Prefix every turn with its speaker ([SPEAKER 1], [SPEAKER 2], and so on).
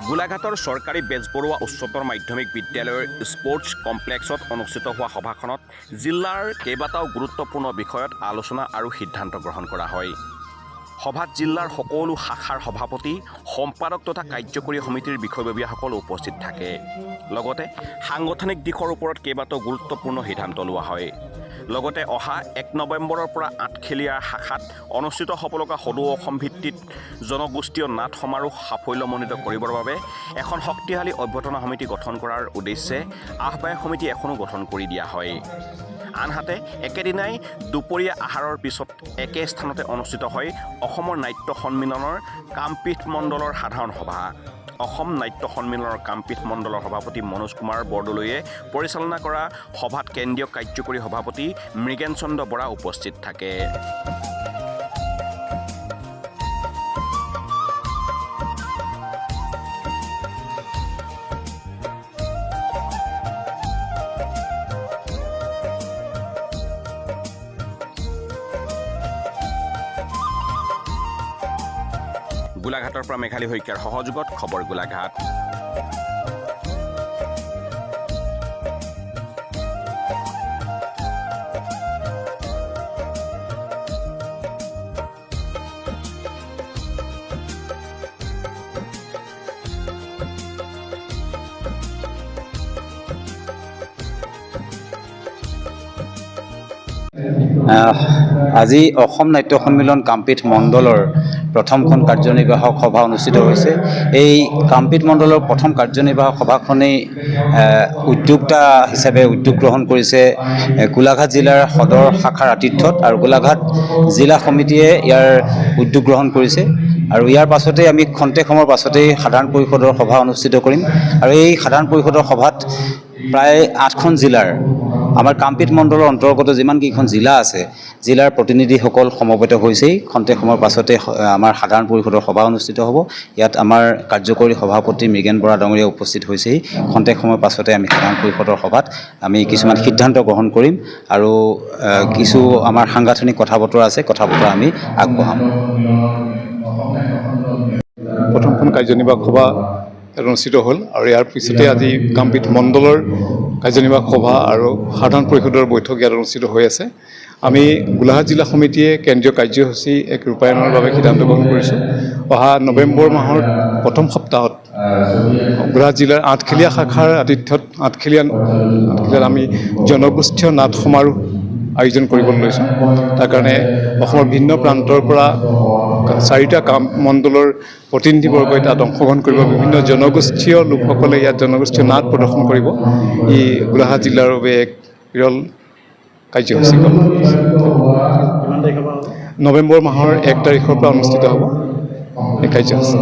[SPEAKER 1] গোলাঘাটৰ চৰকাৰী বেজবৰুৱা উচ্চতৰ মাধ্যমিক বিদ্যালয়ৰ স্পৰ্টছ কমপ্লেক্সত অনুষ্ঠিত হোৱা সভাখনত জিলাৰ কেইবাটাও গুৰুত্বপূৰ্ণ বিষয়ত আলোচনা আৰু সিদ্ধান্ত গ্ৰহণ কৰা হয়। সভাত জিলাৰ সকলো শাখাৰ সভাপতি, সম্পাদক তথা কাৰ্যকৰী সমিতিৰ বিষয়ববীয়াসকল উপস্থিত থাকে। লগতে সাংগঠনিক দিশৰ ওপৰত কেইবাটাও গুৰুত্বপূৰ্ণ সিদ্ধান্ত লোৱা হয়। লগতে অহা ১ নৱেম্বৰৰ পৰা আঠখেলীয়া শাখাত অনুষ্ঠিত হ'বলগা সদৌ অসম ভিত্তিত জনগোষ্ঠীয় নাট সমাৰোহ সাফল্যমণ্ডিত কৰিবৰ বাবে এখন শক্তিশালী অভ্যৰ্থনা সমিতি গঠন কৰাৰ উদ্দেশ্যে আহ্বায়ক সমিতি এখনো গঠন কৰি দিয়া হয়। আনহাতে একেদিনাই দুপৰীয়া আহাৰৰ পিছত একে স্থানতে অনুষ্ঠিত হয় অসমৰ নাট্য সন্মিলনৰ কামপীঠ মণ্ডলৰ সাধাৰণ সভা। অসম নাট্য সন্মিলনৰ কামপীঠ মণ্ডলৰ সভাপতি মনোজ কুমাৰ বৰদলৈয়ে পৰিচালনা কৰা সভাত কেন্দ্ৰীয় কাৰ্যকৰী সভাপতি মৃগেন চন্দ্ৰ বৰা উপস্থিত থাকে। গোলাঘাটৰ পৰা মেঘালী শইকীয়াৰ সহযোগত খবৰ গোলাঘাট।
[SPEAKER 2] আজি অসম নাট্য সন্মিলন কামপীঠ মণ্ডলৰ প্ৰথমখন কাৰ্যনিৰ্বাহক সভা অনুষ্ঠিত হৈছে। এই কামপীঠ মণ্ডলৰ প্ৰথম কাৰ্যনিৰ্বাহক সভাখনেই উদ্যোক্তা হিচাপে উদ্যোগ গ্ৰহণ কৰিছে গোলাঘাট জিলাৰ সদৰ শাখাৰ আতিথ্যত, আৰু গোলাঘাট জিলা সমিতিয়ে ইয়াৰ উদ্যোগ গ্ৰহণ কৰিছে। আৰু ইয়াৰ পাছতেই আমি খন্তেক সময়ৰ পাছতেই সাধাৰণ পৰিষদৰ সভা অনুষ্ঠিত কৰিম। আৰু এই সাধাৰণ পৰিষদৰ সভাত প্ৰায় 8খন জিলাৰ আমাৰ কামপীঠ মণ্ডলৰ অন্তৰ্গত যিমানকেইখন জিলা আছে, জিলাৰ প্ৰতিনিধিসকল সমবেত হৈছেই। খন্তেক সময়ৰ পাছতে আমাৰ সাধাৰণ পৰিষদৰ সভা অনুষ্ঠিত হ'ব। ইয়াত আমাৰ কাৰ্যকৰী সভাপতি মৃগেন বৰা ডাঙৰীয়া উপস্থিত হৈছেই। খন্তেক সময়ৰ পাছতে আমি সাধাৰণ পৰিষদৰ সভাত আমি কিছুমান সিদ্ধান্ত গ্ৰহণ কৰিম, আৰু কিছু আমাৰ সাংগঠনিক কথা বতৰা আছে, কথা বতৰা আমি আগবঢ়াম।
[SPEAKER 3] প্ৰথমখন কাৰ্যনিৰ্বাহক সভা অনুষ্ঠিত হ'ল, আৰু ইয়াৰ পিছতে আজি কামপীঠ মণ্ডলৰ কাৰ্যনিৰ্বাহক সভা আৰু সাধাৰণ পৰিষদৰ বৈঠক ইয়াত অনুষ্ঠিত হৈ আছে। আমি গোলাঘাট জিলা সমিতিয়ে কেন্দ্ৰীয় কাৰ্যসূচী এক ৰূপায়ণৰ বাবে সিদ্ধান্ত গ্ৰহণ কৰিছোঁ। অহা নৱেম্বৰ মাহৰ প্ৰথম সপ্তাহত গোলাঘাট জিলাৰ আঠখেলীয়া শাখাৰ আতিথ্যত আঠখেলীয়াত আমি জনগোষ্ঠীয় নাট সমাৰোহ আয়োজন কৰিবলৈ লৈছোঁ। তাৰ কাৰণে অসমৰ ভিন্ন প্ৰান্তৰ পৰা 4টা কাম মণ্ডলৰ প্ৰতিনিধিবৰ্গই তাত অংশগ্ৰহণ কৰিব। বিভিন্ন জনগোষ্ঠীয় লোকসকলে ইয়াত জনগোষ্ঠীয় নাট প্ৰদৰ্শন কৰিব। ই গোলাঘাট জিলাৰ বাবে এক বিৰল কাৰ্যসূচী। নৱেম্বৰ মাহৰ 1 তাৰিখৰ পৰা অনুষ্ঠিত হ'ব এই কাৰ্যসূচী।